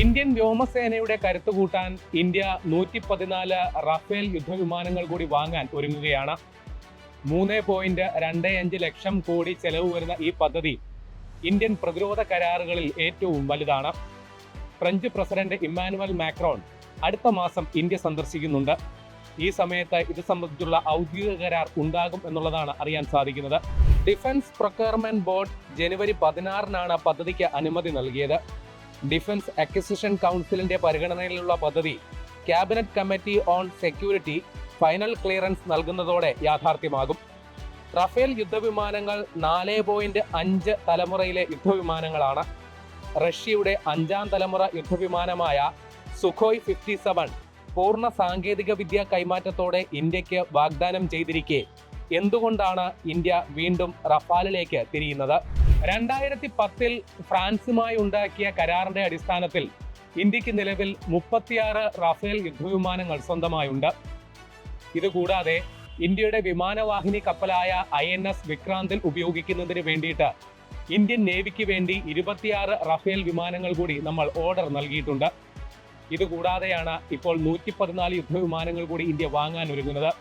Indian വ്യോമസേനയുടെ കരുത്ത് കൂട്ടാൻ ഇന്ത്യ 114 റഫേൽ യുദ്ധവിമാനങ്ങൾ കൂടി വാങ്ങാൻ ഒരുങ്ങുകയാണ്. 3.25 ലക്ഷം കോടി ചെലവ് വരുന്ന ഈ പദ്ധതി ഇന്ത്യൻ പ്രതിരോധ കരാറുകളിൽ ഏറ്റവും വലുതാണ്. ഫ്രഞ്ച് പ്രസിഡന്റ് ഇമ്മാനുവൽ മാക്രോൺ അടുത്ത മാസം ഇന്ത്യ സന്ദർശിക്കുന്നുണ്ട്. ഈ സമയത്ത് ഇത് സംബന്ധിച്ചുള്ള ഔദ്യോഗിക കരാർ ഉണ്ടാകും എന്നുള്ളതാണ് അറിയാൻ സാധിക്കുന്നത്. ഡിഫൻസ് പ്രൊക്യൂർമെന്റ് ബോർഡ് ജനുവരി 16 പദ്ധതിക്ക് അനുമതി നൽകിയത്. ഡിഫൻസ് അക്വിസിഷൻ കൗൺസിലിന്റെ പരിഗണനയിലുള്ള പദ്ധതി cabinet committee on security final clearance നൽകുന്നതോടെ യാഥാർത്ഥ്യമാകും. റഫേൽ യുദ്ധവിമാനങ്ങൾ 4.5 തലമുറയിലെ യുദ്ധവിമാനങ്ങളാണ്. റഷ്യയുടെ 5ാം തലമുറ യുദ്ധവിമാനമായ സുഖോയ് 57 പൂർണ്ണ സാങ്കേതിക വിദ്യ കൈമാറ്റത്തോടെ ഇന്ത്യക്ക് വാഗ്ദാനം ചെയ്തിരിക്കെ എന്തുകൊണ്ടാണ് ഇന്ത്യ വീണ്ടും റഫാലിലേക്ക് തിരിയുന്നത്? 2010 ഫ്രാൻസുമായി ഉണ്ടാക്കിയ കരാറിന്റെ അടിസ്ഥാനത്തിൽ ഇന്ത്യക്ക് നിലവിൽ 36 റഫേൽ യുദ്ധവിമാനങ്ങൾ സ്വന്തമായുണ്ട്. ഇതുകൂടാതെ ഇന്ത്യയുടെ വിമാനവാഹിനി കപ്പലായ INS വിക്രാന്തിൽ ഉപയോഗിക്കുന്നതിന് വേണ്ടിയിട്ട് ഇന്ത്യൻ നേവിക്ക് വേണ്ടി 26 റഫേൽ വിമാനങ്ങൾ കൂടി നമ്മൾ ഓർഡർ നൽകിയിട്ടുണ്ട്. ഇതുകൂടാതെയാണ് ഇപ്പോൾ 114 യുദ്ധവിമാനങ്ങൾ കൂടി ഇന്ത്യ വാങ്ങാൻ ഒരുങ്ങുന്നത്.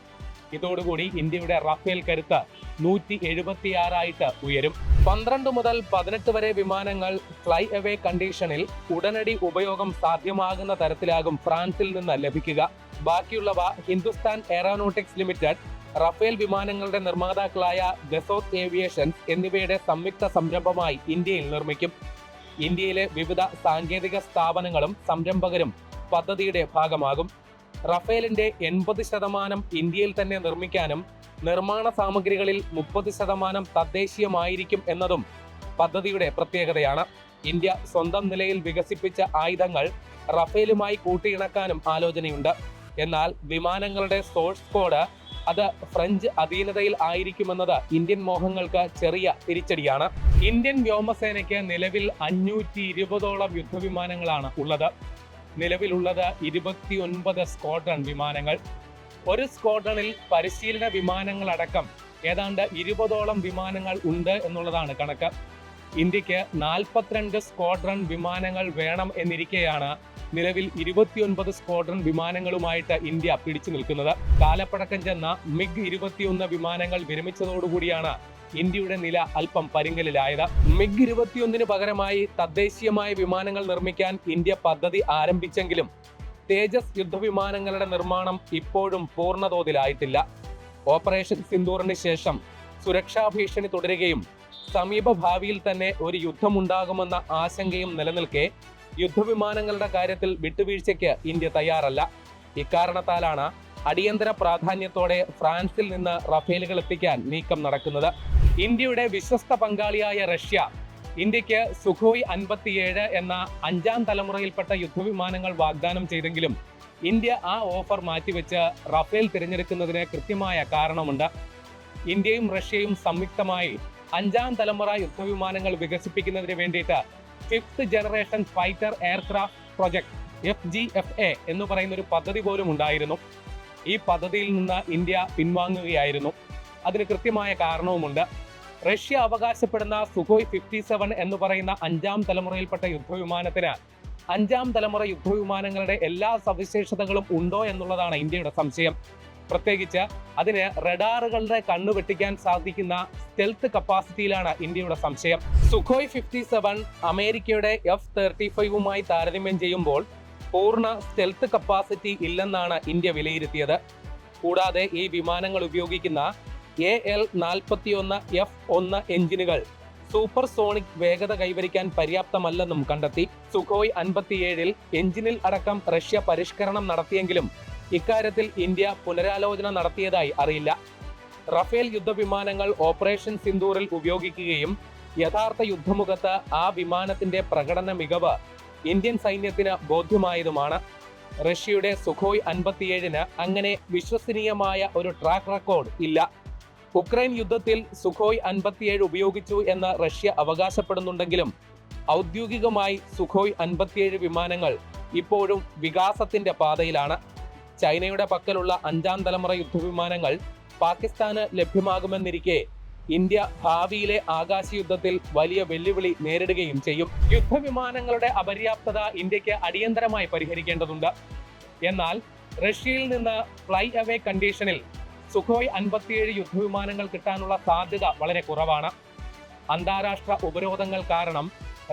ഇതോടുകൂടി ഇന്ത്യയുടെ റഫേൽ കരുത്ത് 176 ആയിട്ട് ഉയരും. 12 മുതൽ 18 വരെ വിമാനങ്ങൾ ഫ്ലൈ അവേ കണ്ടീഷനിൽ ഉടനടി ഉപയോഗം സാധ്യമാകുന്ന തരത്തിലാകും ഫ്രാൻസിൽ നിന്ന് ലഭിക്കുക. ബാക്കിയുള്ളവ ഹിന്ദുസ്ഥാൻ എയറോനോട്ടിക്സ് ലിമിറ്റഡ്, റഫേൽ വിമാനങ്ങളുടെ നിർമ്മാതാക്കളായ ദസോത്ത് ഏവിയേഷൻസ് എന്നിവയുടെ സംയുക്ത സംരംഭമായി ഇന്ത്യയിൽ നിർമ്മിക്കും. ഇന്ത്യയിലെ വിവിധ സാങ്കേതിക സ്ഥാപനങ്ങളും സംരംഭകരും പദ്ധതിയുടെ ഭാഗമാകും. റഫേലിന്റെ 80% ഇന്ത്യയിൽ തന്നെ നിർമ്മിക്കാനും നിർമ്മാണ സാമഗ്രികളിൽ 30% തദ്ദേശീയമായിരിക്കും എന്നതും പദ്ധതിയുടെ പ്രത്യേകതയാണ്. ഇന്ത്യ സ്വന്തം നിലയിൽ വികസിപ്പിച്ച ആയുധങ്ങൾ റഫേലുമായി കൂട്ടിയിണക്കാനും ആലോചനയുണ്ട്. എന്നാൽ വിമാനങ്ങളുടെ സോഴ്സ് കോഡ് അത് ഫ്രഞ്ച് അധീനതയിൽ ആയിരിക്കുമെന്നത് ഇന്ത്യൻ മോഹങ്ങൾക്ക് ചെറിയ തിരിച്ചടിയാണ്. ഇന്ത്യൻ വ്യോമസേനയ്ക്ക് നിലവിൽ 520ഓളം യുദ്ധവിമാനങ്ങളാണ് ഉള്ളത്. നിലവിലുള്ളത് 29 സ്ക്വാഡ്രൺ വിമാനങ്ങൾ. ഒരു സ്ക്വാഡ്രണിൽ പരിശീലന വിമാനങ്ങളടക്കം ഏതാണ്ട് 20ഓളം വിമാനങ്ങൾ ഉണ്ട് എന്നുള്ളതാണ് കണക്ക്. ഇന്ത്യക്ക് 42 സ്ക്വാഡ്രൺ വിമാനങ്ങൾ വേണം എന്നിരിക്കെയാണ് നിലവിൽ 29 സ്ക്വാഡ്രൺ വിമാനങ്ങളുമായിട്ട് ഇന്ത്യ പിടിച്ചു നിൽക്കുന്നത്. കാലപ്പഴക്കം ചെന്ന MiG-21 വിമാനങ്ങൾ വിരമിച്ചതോടുകൂടിയാണ് ഇന്ത്യയുടെ നില അല്പം പരിങ്ങലിലായത്. MiG-21 പകരമായി തദ്ദേശീയമായ വിമാനങ്ങൾ നിർമ്മിക്കാൻ ഇന്ത്യ പദ്ധതി ആരംഭിച്ചെങ്കിലും തേജസ് യുദ്ധവിമാനങ്ങളുടെ നിർമ്മാണം ഇപ്പോഴും പൂർണ്ണതോതിലായിട്ടില്ല. ഓപ്പറേഷൻ സിന്ദൂറിന് ശേഷം സുരക്ഷാ ഭീഷണി തുടരുകയും സമീപ ഭാവിയിൽ തന്നെ ഒരു യുദ്ധമുണ്ടാകുമെന്ന ആശങ്കയും നിലനിൽക്കെ യുദ്ധവിമാനങ്ങളുടെ കാര്യത്തിൽ വിട്ടുവീഴ്ചയ്ക്ക് ഇന്ത്യ തയ്യാറല്ല. ഇക്കാരണത്താലാണ് അടിയന്തര പ്രാധാന്യത്തോടെ ഫ്രാൻസിൽ നിന്ന് റഫേലുകൾ എത്തിക്കാൻ നീക്കം നടക്കുന്നത്. ഇന്ത്യയുടെ വിശ്വസ്ത പങ്കാളിയായ റഷ്യ ഇന്ത്യക്ക് സുഖോയ് 57 എന്ന 5ാം തലമുറയിൽപ്പെട്ട യുദ്ധവിമാനങ്ങൾ വാഗ്ദാനം ചെയ്തെങ്കിലും ഇന്ത്യ ആ ഓഫർ മാറ്റിവെച്ച് റഫേൽ തിരഞ്ഞെടുക്കുന്നതിന് കൃത്യമായ കാരണമുണ്ട്. ഇന്ത്യയും റഷ്യയും സംയുക്തമായി 5ാം തലമുറ യുദ്ധവിമാനങ്ങൾ വികസിപ്പിക്കുന്നതിന് വേണ്ടിയിട്ട് 5th generation fighter aircraft project FGFA എന്ന് പറയുന്ന ഒരു പദ്ധതി പോലും ഉണ്ടായിരുന്നു. ഈ പദ്ധതിയിൽ നിന്ന് ഇന്ത്യ പിൻവാങ്ങുകയായിരുന്നു. അതിന് കൃത്യമായ കാരണവുമുണ്ട്. റഷ്യ അവകാശപ്പെടുന്ന സുഖോയ് 57 എന്ന് പറയുന്ന 5ാം തലമുറയിൽപ്പെട്ട യുദ്ധവിമാനത്തിന് 5ാം തലമുറ യുദ്ധവിമാനങ്ങളുടെ എല്ലാ സവിശേഷതകളും ഉണ്ടോ എന്നുള്ളതാണ് ഇന്ത്യയുടെ സംശയം. പ്രത്യേകിച്ച് അതിന് റഡാറുകളുടെ കണ്ണു വെട്ടിക്കാൻ സാധിക്കുന്ന സ്റ്റെൽത്ത് കപ്പാസിറ്റിയിലാണ് ഇന്ത്യയുടെ സംശയം. സുഖോയ് 57 അമേരിക്കയുടെ F-35മായി താരതമ്യം ചെയ്യുമ്പോൾ പൂർണ്ണ സ്റ്റെൽത്ത് കപ്പാസിറ്റി ഇല്ലെന്നാണ് ഇന്ത്യ വിലയിരുത്തിയത്. കൂടാതെ ഈ വിമാനങ്ങൾ ഉപയോഗിക്കുന്ന AL-41F1 എഞ്ചിനുകൾ സൂപ്പർ സോണിക് വേഗത കൈവരിക്കാൻ പര്യാപ്തമല്ലെന്നും കണ്ടെത്തി. സുഖോയ് 57 എഞ്ചിനിൽ അടക്കം റഷ്യ പരിഷ്കരണം നടത്തിയെങ്കിലും ഇക്കാര്യത്തിൽ ഇന്ത്യ പുനരാലോചന നടത്തിയതായി അറിയില്ല. റഫേൽ യുദ്ധവിമാനങ്ങൾ ഓപ്പറേഷൻ സിന്ദൂറിൽ ഉപയോഗിക്കുകയും യഥാർത്ഥ യുദ്ധമുഖത്ത് ആ വിമാനത്തിന്റെ പ്രകടന മികവ് ഇന്ത്യൻ സൈന്യത്തിന് ബോധ്യമായതുമാണ്. റഷ്യയുടെ സുഖോയ് 57 അങ്ങനെ വിശ്വസനീയമായ ഒരു ട്രാക്ക് റെക്കോർഡ് ഇല്ല. ഉക്രൈൻ യുദ്ധത്തിൽ സുഖോയ് 57 ഉപയോഗിച്ചു എന്ന് റഷ്യ അവകാശപ്പെടുന്നുണ്ടെങ്കിലും ഔദ്യോഗികമായി സുഖോയ് 57 വിമാനങ്ങൾ ഇപ്പോഴും വികാസത്തിന്റെ പാതയിലാണ്. ചൈനയുടെ പക്കലുള്ള 5ാം തലമുറ യുദ്ധവിമാനങ്ങൾ പാകിസ്ഥാന് ലഭ്യമാകുമെന്നിരിക്കെ ഇന്ത്യ ഭാവിയിലെ ആകാശയുദ്ധത്തിൽ വലിയ വെല്ലുവിളി നേരിടുകയും ചെയ്യും. യുദ്ധവിമാനങ്ങളുടെ അപര്യാപ്തത ഇന്ത്യക്ക് അടിയന്തരമായി പരിഹരിക്കേണ്ടതുണ്ട്. എന്നാൽ റഷ്യയിൽ നിന്ന് ഫ്ലൈ അവേ കണ്ടീഷനിൽ സുഖോയ് 57 യുദ്ധവിമാനങ്ങൾ കിട്ടാനുള്ള സാധ്യത വളരെ കുറവാണ്. അന്താരാഷ്ട്ര ഉപരോധങ്ങൾ കാരണം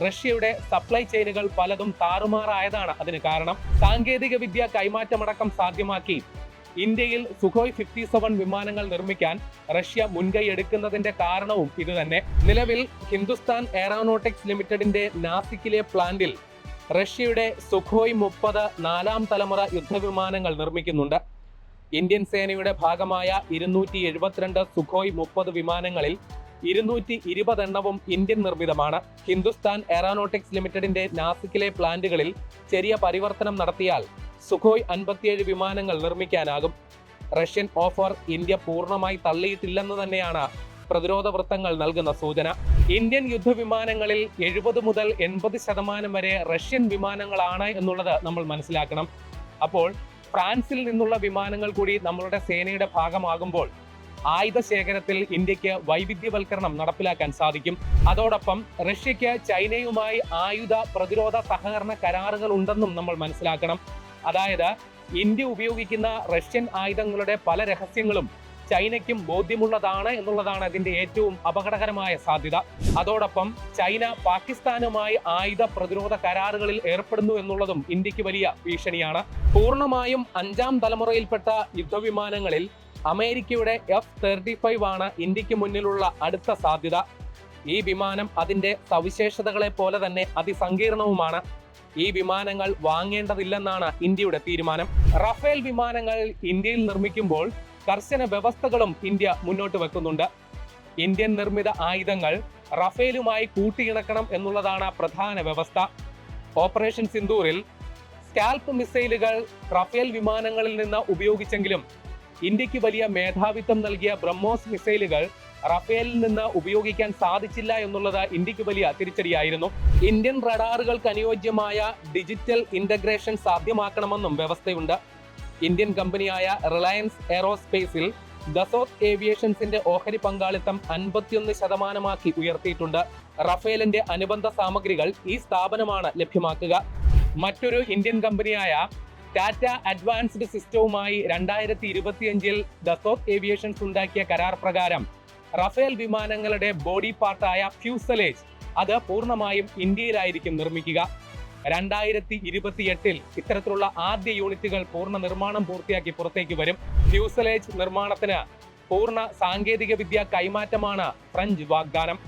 റഷ്യയുടെ സപ്ലൈ ചെയിനുകൾ പലതും താറുമാറായതാണ് അതിന് കാരണം. സാങ്കേതിക വിദ്യ കൈമാറ്റമടക്കം സാധ്യമാക്കി ഇന്ത്യയിൽ സുഖോയ് 57 വിമാനങ്ങൾ നിർമ്മിക്കാൻ റഷ്യ മുൻകൈ എടുക്കുന്നതിന്റെ കാരണവും ഇതുതന്നെ. നിലവിൽ ഹിന്ദുസ്ഥാൻ എയറോനോട്ടിക്സ് ലിമിറ്റഡിന്റെ നാസിക്കിലെ പ്ലാന്റിൽ റഷ്യയുടെ സുഖോയ് 30 നാലാം തലമുറ യുദ്ധവിമാനങ്ങൾ നിർമ്മിക്കുന്നുണ്ട്. ഇന്ത്യൻ സേനയുടെ ഭാഗമായ 272 സുഖോയ് 30 വിമാനങ്ങളിൽ 220 എണ്ണവും ഇന്ത്യൻ നിർമ്മിതമാണ്. ഹിന്ദുസ്ഥാൻ എയറോനോട്ടിക്സ് ലിമിറ്റഡിന്റെ നാസിക്കിലെ പ്ലാന്റുകളിൽ ചെറിയ പരിവർത്തനം നടത്തിയാൽ സുഖോയ് 57 വിമാനങ്ങൾ നിർമ്മിക്കാനാകും. റഷ്യൻ ഓഫർ ഇന്ത്യ പൂർണ്ണമായി തള്ളിയിട്ടില്ലെന്ന് തന്നെയാണ് പ്രതിരോധ വൃത്തങ്ങൾ നൽകുന്ന സൂചന. ഇന്ത്യൻ യുദ്ധവിമാനങ്ങളിൽ 70 മുതൽ 80% വരെ റഷ്യൻ വിമാനങ്ങളാണ് എന്നുള്ളത് നമ്മൾ മനസ്സിലാക്കണം. അപ്പോൾ ഫ്രാൻസിൽ നിന്നുള്ള വിമാനങ്ങൾ കൂടി നമ്മളുടെ സേനയുടെ ഭാഗമാകുമ്പോൾ ആയുധ ശേഖരത്തിൽ ഇന്ത്യക്ക് വൈവിധ്യവൽക്കരണം നടപ്പിലാക്കാൻ സാധിക്കും. അതോടൊപ്പം റഷ്യക്ക് ചൈനയുമായി ആയുധ പ്രതിരോധ സഹകരണ കരാറുകൾ ഉണ്ടെന്നും നമ്മൾ മനസ്സിലാക്കണം. അതായത് ഇന്ത്യ ഉപയോഗിക്കുന്ന റഷ്യൻ ആയുധങ്ങളുടെ പല രഹസ്യങ്ങളും ചൈനയ്ക്കും ബോധ്യമുള്ളതാണ് എന്നുള്ളതാണ് അതിന്റെ ഏറ്റവും അപകടകരമായ സാധ്യത. അതോടൊപ്പം ചൈന പാകിസ്ഥാനുമായി ആയുധ പ്രതിരോധ കരാറുകളിൽ ഏർപ്പെടുന്നു എന്നുള്ളതും ഇന്ത്യക്ക് വലിയ ഭീഷണിയാണ്. പൂർണ്ണമായും 5ാം തലമുറയിൽപ്പെട്ട യുദ്ധവിമാനങ്ങളിൽ അമേരിക്കയുടെ F-35 ആണ് ഇന്ത്യക്ക് മുന്നിലുള്ള അടുത്ത സാധ്യത. ഈ വിമാനം അതിന്റെ സവിശേഷതകളെ പോലെ തന്നെ അതിസങ്കീർണവുമാണ്. ഈ വിമാനങ്ങൾ വാങ്ങേണ്ടതില്ലെന്നാണ് ഇന്ത്യയുടെ തീരുമാനം. റഫേൽ വിമാനങ്ങൾ ഇന്ത്യയിൽ നിർമ്മിക്കുമ്പോൾ കർശന വ്യവസ്ഥകളും ഇന്ത്യ മുന്നോട്ട് വെക്കുന്നുണ്ട്. ഇന്ത്യൻ നിർമ്മിത ആയുധങ്ങൾ റഫേലുമായി കൂട്ടിയിണക്കണം എന്നുള്ളതാണ് പ്രധാന വ്യവസ്ഥ. ഓപ്പറേഷൻ സിന്ദൂറിൽ സ്കാൽപ്പ് മിസൈലുകൾ റഫേൽ വിമാനങ്ങളിൽ നിന്ന് ഉപയോഗിച്ചെങ്കിലും ഇന്ത്യക്ക് വലിയ മേധാവിത്വം നൽകിയ ബ്രഹ്മോസ് മിസൈലുകൾ റഫേലിൽ നിന്ന് ഉപയോഗിക്കാൻ സാധിച്ചില്ല എന്നുള്ളത് ഇന്ത്യക്ക് വലിയ തിരിച്ചടിയായിരുന്നു. ഇന്ത്യൻ റഡാറുകൾക്ക് അനുയോജ്യമായ ഡിജിറ്റൽ ഇന്റഗ്രേഷൻ സാധ്യമാക്കണമെന്നും വ്യവസ്ഥയുണ്ട്. ഇന്ത്യൻ കമ്പനിയായ റിലയൻസ് എയറോസ്പേസിൽ ദസോത്ത് ഏവിയേഷൻസിന്റെ ഓഹരി പങ്കാളിത്തം 51% ഉയർത്തിയിട്ടുണ്ട്. റഫേലിന്റെ അനുബന്ധ സാമഗ്രികൾ ഈ സ്ഥാപനമാണ് ലഭ്യമാക്കുക. മറ്റൊരു ഇന്ത്യൻ കമ്പനിയായ ടാറ്റ അഡ്വാൻസ്ഡ് സിസ്റ്റവുമായി 2025 ദസോത്ത് ഏവിയേഷൻസ് ഉണ്ടാക്കിയ കരാർ പ്രകാരം റഫേൽ വിമാനങ്ങളുടെ ബോഡി പാർട്ടായ ഫ്യൂസലേജ് അത് പൂർണ്ണമായും ഇന്ത്യയിലായിരിക്കും നിർമ്മിക്കുക. 2028 ഇത്തരത്തിലുള്ള ആദ്യ യൂണിറ്റുകൾ പൂർണ്ണ നിർമ്മാണം പൂർത്തിയാക്കി പുറത്തേക്ക് വരും. ഫ്യൂസലേജ് നിർമ്മാണത്തിന് പൂർണ്ണ സാങ്കേതിക വിദ്യ കൈമാറ്റമാണ് ഫ്രഞ്ച് വാഗ്ദാനം.